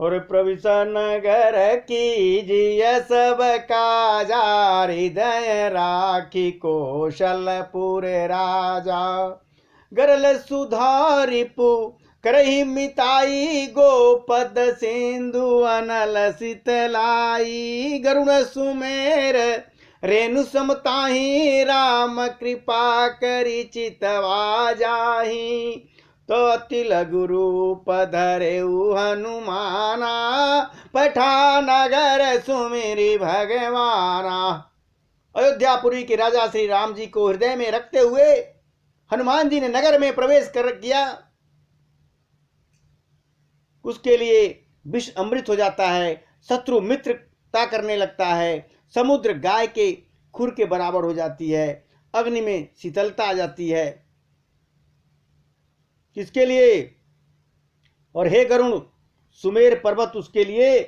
और प्रविश नगर कीजिए सब काजा, हृदय राखी कौशलपुर राजा। गरल सुधारिपु करही मिताई, गोपद सिंधु अनल शीतलाई। गरुण सुमेर रेणु समताही, राम कृपा करी चितवा जाही। तो अति लघु रूप धरे हनुमाना, पठान नगर सुमिरी भगवाना। अयोध्यापुरी के राजा श्री राम जी को हृदय में रखते हुए हनुमान जी ने नगर में प्रवेश कर किया। उसके लिए विष अमृत हो जाता है, शत्रु मित्रता करने लगता है, समुद्र गाय के खुर के बराबर हो जाती है, अग्नि में शीतलता आ जाती है। किसके लिए? और हे गरुण, सुमेर पर्वत उसके लिए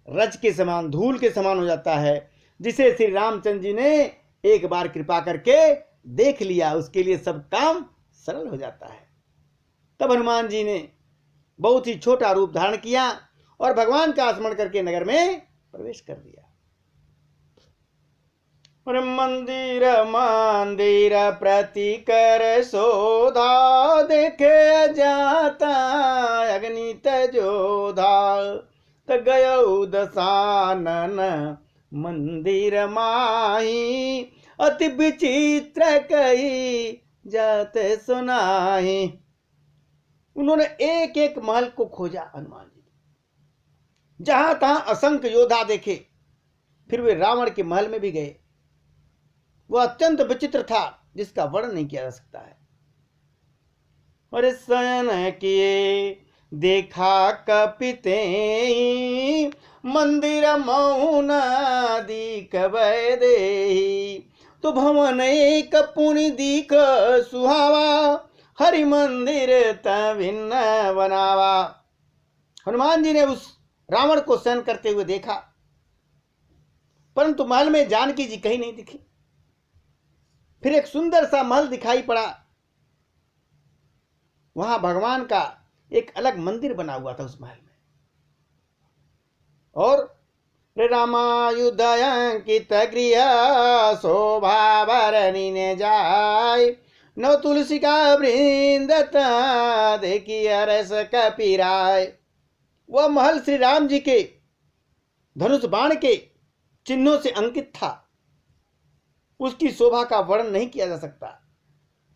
रज के समान, धूल के समान हो जाता है, जिसे श्री रामचंद्र जी ने एक बार कृपा करके देख लिया, उसके लिए सब काम सरल हो जाता है। तब हनुमान जी ने बहुत ही छोटा रूप धारण किया और भगवान का स्मरण करके नगर में प्रवेश कर दिया। और मंदिर मंदिर प्रति कर शोधा, देखे जाता अग्नित जोधा। त गयो दशानन मंदिर माही, अति विचित्र कही जाते सुनाही। उन्होंने एक एक महल को खोजा हनुमान जी, जहां तहां असंख्य योद्धा देखे। फिर वे रावण के महल में भी गए। वह अत्यंत विचित्र था, जिसका वर्णन नहीं किया जा सकता है। और शयन किए देखा कपिते, मंदिर मौन दीख दे। तो भवन एक पुनि दीख सुहावा, हरि मंदिर तभिन्न बनावा। हनुमान जी ने उस रावण को सहन करते हुए देखा, परंतु महल में जानकी जी कहीं नहीं दिखी। फिर एक सुंदर सा महल दिखाई पड़ा। वहां भगवान का एक अलग मंदिर बना हुआ था उस महल में। और रामायुधंकित गृह, शोभा भरणी ने जाय। नव तुलसी का वृंद देखी रस कपिराय। वह महल श्री राम जी के धनुष बाण के चिन्हों से अंकित था। उसकी शोभा का वर्णन नहीं किया जा सकता।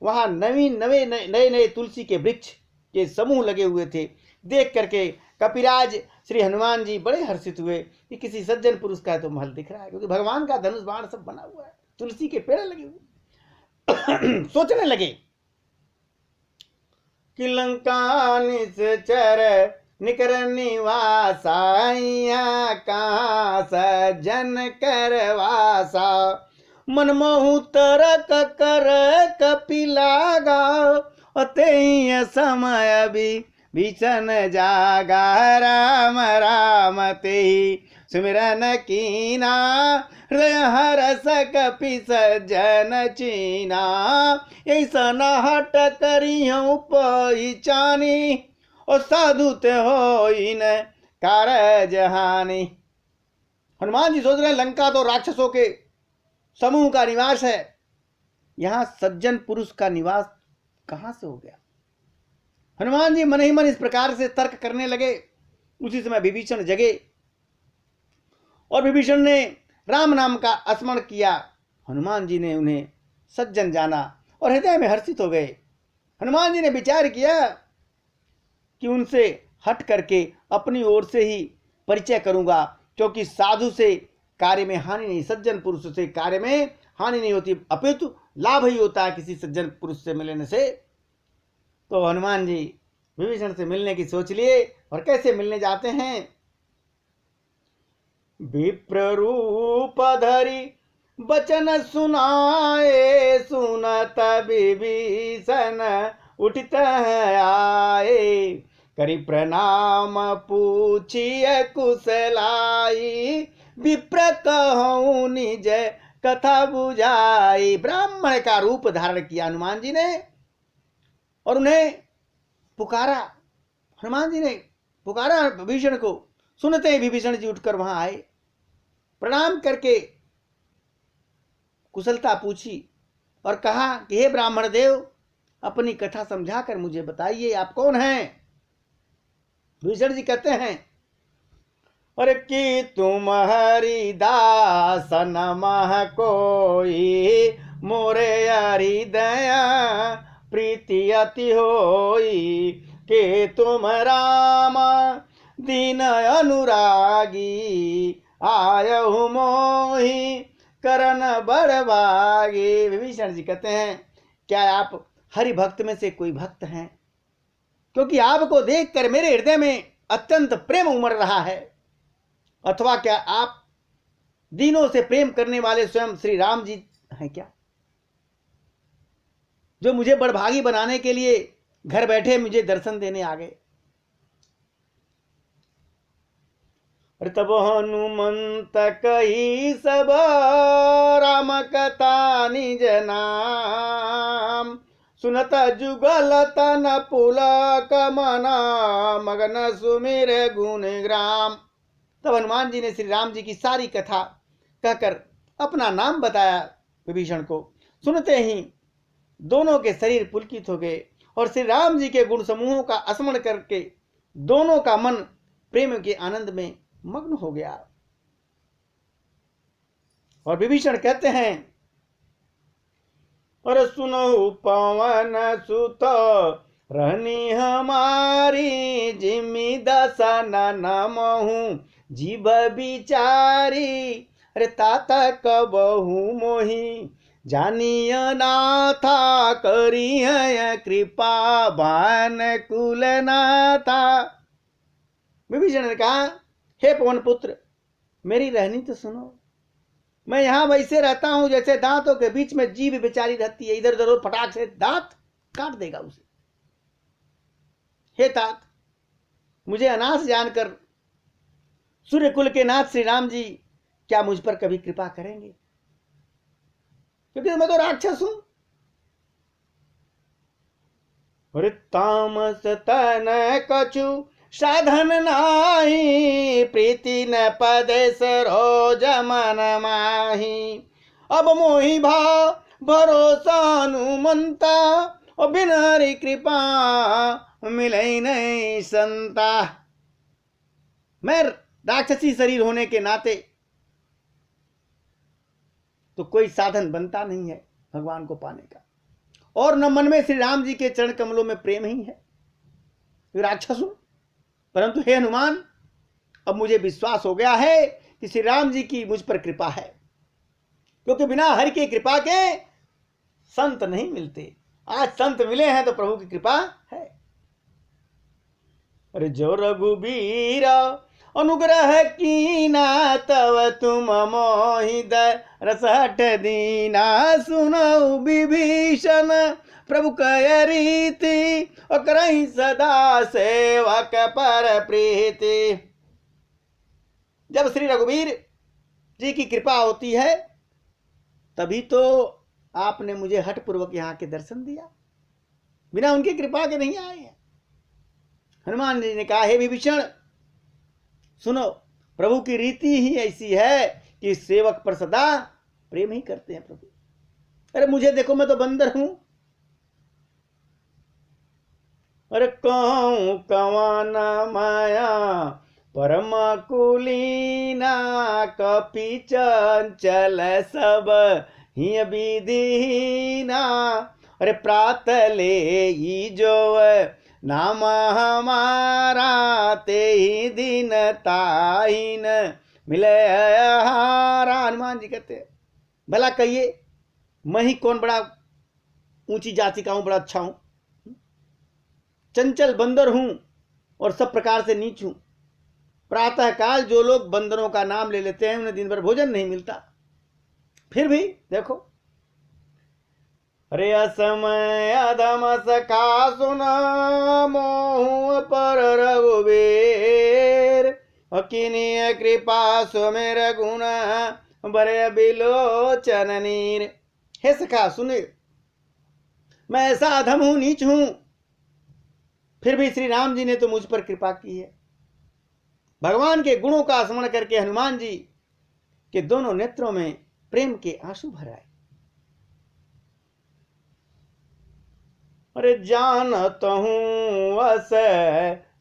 वहां नए नए तुलसी के वृक्ष के समूह लगे हुए थे। देख करके कपिराज श्री हनुमान जी बड़े हर्षित हुए कि किसी सज्जन पुरुष का तो महल दिख रहा है, क्योंकि भगवान का धनुष बाण सब बना हुआ है, तुलसी के पेड़ लगे हुए। सोचने लगे कि लंका निश्चर निकर निवासाइया, कहाँ सज्जन करवासा। मनमोहु तरक कर कपिलागा, अते समय भी भीषण जागा। राम राम ते सुमिरन कीना, हृदय हरस कपि सज्जन चीना। ऐसा न हट करियो पहिचानी, और साधु ते हो इन कारज हानि। हनुमान जी सोच रहे हैं लंका तो राक्षसों के समूह का निवास है, यहां सज्जन पुरुष का निवास कहां से हो गया। हनुमान जी मन ही मन इस प्रकार से तर्क करने लगे। उसी समय विभीषण जगे और विभीषण ने राम नाम का स्मरण किया। हनुमान जी ने उन्हें सज्जन जाना और हृदय में हर्षित हो गए। हनुमान जी ने विचार किया कि उनसे हट करके अपनी ओर से ही परिचय करूंगा, क्योंकि साधु से कार्य में हानि नहीं, सज्जन पुरुष से कार्य में हानि नहीं होती, अपितु लाभ ही होता है किसी सज्जन पुरुष से मिलने से। तो हनुमान जी विभीषण से मिलने की सोच लिए। और कैसे मिलने जाते हैं? विप्र रूप धरी बचन सुनाए, सुनत विभीषण उठित आए। करी प्रणाम पूछिए कुशलाई, विप्र कहूँ निज कथा बुझाई। ब्राह्मण का रूप धारण किया हनुमान जी ने और उन्हें पुकारा। हनुमान जी ने पुकारा विभीषण को। सुनते ही विभीषण जी उठकर वहां आए, प्रणाम करके कुशलता पूछी और कहा कि हे ब्राह्मण देव, अपनी कथा समझाकर मुझे बताइए, आप कौन हैं? विभीषण जी कहते हैं, अरे कि तुम हरिदास नमः कोई, मोरे हृदया प्रीति अति होई, के तुम राम दीन अनुरागी, आयहु मोहि करन बड़भागी। विभीषण जी कहते हैं, क्या आप हरि भक्त में से कोई भक्त हैं? क्योंकि आपको देखकर मेरे हृदय में अत्यंत प्रेम उमड़ रहा है। अथवा क्या आप दीनों से प्रेम करने वाले स्वयं श्री राम जी हैं क्या, जो मुझे बड़भागी बनाने के लिए घर बैठे मुझे दर्शन देने आ गए? तब हनुमंत कही सब राम कथा निज नाम, सुनत जुगल तन पुलक मना, मगन सुमिर गुण ग्राम। तब हनुमान जी ने श्री राम जी की सारी कथा कहकर अपना नाम बताया विभीषण को। सुनते ही दोनों के शरीर पुलकित हो गए और श्री राम जी के गुण समूहों का स्मरण करके दोनों का मन प्रेम के आनंद में मग्न हो गया। और विभीषण कहते हैं, और सुनो पवन सुत रहनी हमारी, जिमि दसन नमहु जीव बिचारी, अरे ताता कबहु मोहि जानिय नाथा, करिय कृपा भान कुल नाथा। विभीषण ने कहा, हे पवन पुत्र, मेरी रहनी तो सुनो। मैं यहां वैसे रहता हूं जैसे दांतों के बीच में जीभ बेचारी रहती है, इधर उधर फटाक से दांत काट देगा उसे। हे तात, मुझे अनाथ जानकर सूर्य कुल के नाथ श्री राम जी क्या मुझ पर कभी कृपा करेंगे? क्योंकि मैं तो राक्षस हूं। अरे तामस तन कछु साधन नाही, प्रीति न पदे सरोज मन माही, अब मोहि भाव भरोसा हनुमंता, और बिन हरि कृपा मिले नहीं संता। मैं राक्षसी शरीर होने के नाते तो कोई साधन बनता नहीं है भगवान को पाने का, और न मन में श्री राम जी के चरण कमलों में प्रेम ही है, राक्षस हूं। परंतु हे हनुमान, अब मुझे विश्वास हो गया है कि श्री राम जी की मुझ पर कृपा है, क्योंकि बिना हरि की कृपा के संत नहीं मिलते। आज संत मिले हैं तो प्रभु की कृपा है। अरे जो रघुबीर अनुग्रह कीना, तव तुम मोहि रसहट दीना, सुनौ विभीषण प्रभु कह रीति, और करहि सदा सेवक पर प्रीति। जब श्री रघुवीर जी की कृपा होती है तभी तो आपने मुझे हठ पूर्वक यहाँ के दर्शन दिया, बिना उनकी कृपा के नहीं आए हैं। हनुमान जी ने कहा, हे विभीषण सुनो, प्रभु की रीति ही ऐसी है कि सेवक पर सदा प्रेम ही करते हैं प्रभु। अरे मुझे देखो, मैं तो बंदर हूं। अरे कहूं कवन माया परम कुलीना, कपि चंचल सब ही विधीना, अरे प्रात ले जो नाम हमारा, ते ही दिन ताहीन मिले हारा। हनुमान जी कहते हैं, भला कहिए मैं ही कौन बड़ा ऊंची जाति का हूं, बड़ा अच्छा हूं? चंचल बंदर हूं और सब प्रकार से नीच हूं। प्रातः काल जो लोग बंदरों का नाम ले लेते हैं उन्हें दिन भर भोजन नहीं मिलता। फिर भी देखो, अरे असमय अधम सखा सुना, मोह पर रघुबीर, अकिनीय कृपा सुमेर गुण, बरे बिलोचन नीर। हे सखा सुने, मैं ऐसा अधम हूं, नीच हूं, फिर भी श्री राम जी ने तो मुझ पर कृपा की है। भगवान के गुणों का स्मरण करके हनुमान जी के दोनों नेत्रों में प्रेम के आंसू भर आए। अरे जानत हूँ अस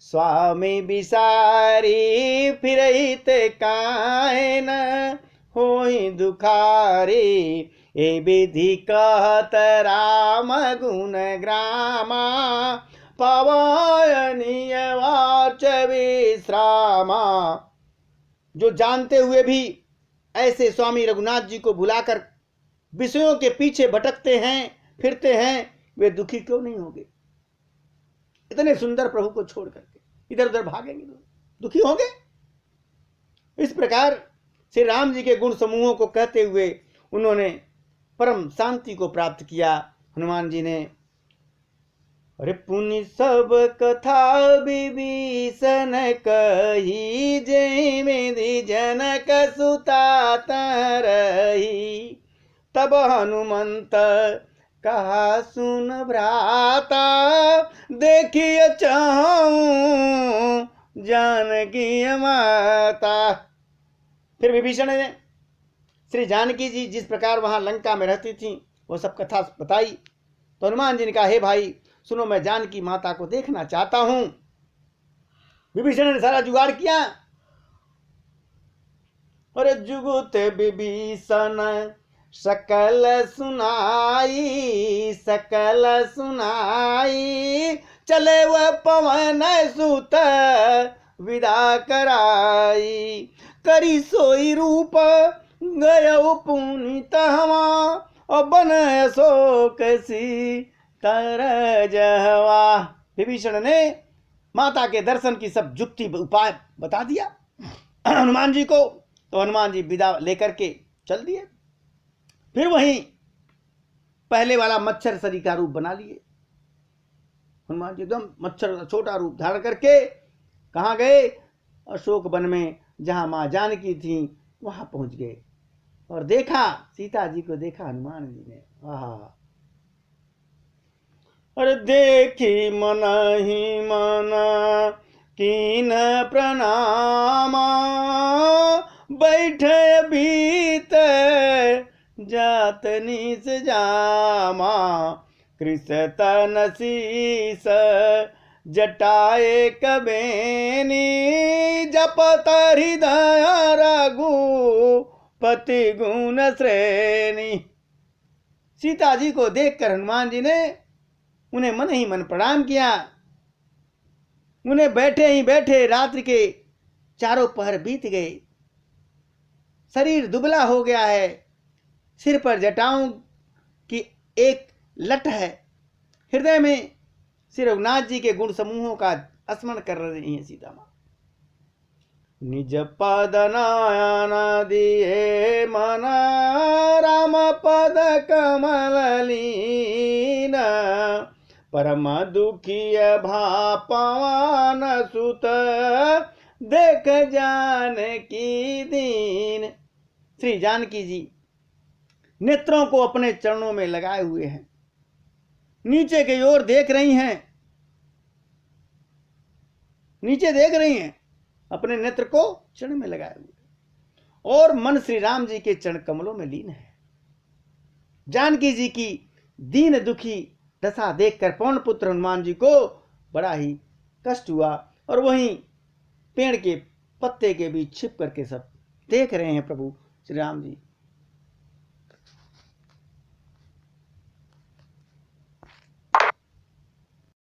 स्वामी बिसारी, फिरहित काहे न होई दुखारी, ए विधि कहत राम गुण ग्रामा, पवनीय वाच विश्रामा। जो जानते हुए भी ऐसे स्वामी रघुनाथ जी को भुलाकर विषयों के पीछे भटकते हैं, फिरते हैं, वे दुखी क्यों नहीं होंगे? इतने सुंदर प्रभु को छोड़ करके इधर उधर भागेंगे तो दुखी होंगे? इस प्रकार श्री राम जी के गुण समूहों को कहते हुए उन्होंने परम शांति को प्राप्त किया। हनुमान जी ने अरे पुनि सब कथा विभीषण कही, जय विधि जनक सुता तरही, तब हनुमंत कहा सुन भ्राता, देखिए चाहूं जानकी माता। फिर विभीषण ने श्री जानकी जी जिस प्रकार वहां लंका में रहती थी वो सब कथा बताई। तो हनुमान जी ने कहा, हे भाई सुनो, मैं जानकी माता को देखना चाहता हूं। विभीषण ने सारा जुगाड़ किया। अरे जुगुत विभीषण सकल सुनाई, सकल सुनाई, चले वह पवन सुत विदा कराई, करी सोई रूप गयो पुनीत हवा, और बन शोक सी तरजवा। विभीषण ने माता के दर्शन की सब जुक्ति उपाय बता दिया हनुमान जी को। तो हनुमान जी विदा लेकर के चल दिए। फिर वहीं पहले वाला मच्छर सरी का रूप बना लिए। हनुमान जी एकदम मच्छर छोटा रूप धारण करके कहाँ गए? अशोक वन में, जहां मां जानकी थी वहां पहुंच गए और देखा, सीता जी को देखा हनुमान जी ने। आहा, अरे देखी मन ही मन कीन प्रणामा, बैठे बीत जात निस जामा, कृष तन शीस जटाए कबेनी, जपत हृदय रघुपति गुण श्रेणी। सीता जी को देखकर हनुमान जी ने उन्हें मन ही मन प्रणाम किया। उन्हें बैठे ही बैठे रात्रि के चारों पहर बीत गए। शरीर दुबला हो गया है, सिर पर जटाओं की एक लट है। हृदय में श्री रघुनाथ जी के गुण समूहों का स्मरण कर रही हैं सीता मां। निज पद नयन दिए मन, राम पद कमल लीन, परम दुखी भा पवन सुत, देख जानकी दीन। श्री जानकी जी नेत्रों को अपने चरणों में लगाए हुए हैं, नीचे की ओर देख रही हैं, नीचे देख रही हैं, अपने नेत्र को चरण में लगाए हुए, और मन श्री राम जी के चरण कमलों में लीन है। जानकी जी की दीन दुखी दशा देखकर पवन पुत्र हनुमान जी को बड़ा ही कष्ट हुआ, और वहीं पेड़ के पत्ते के बीच छिप करके सब देख रहे हैं प्रभु श्री राम जी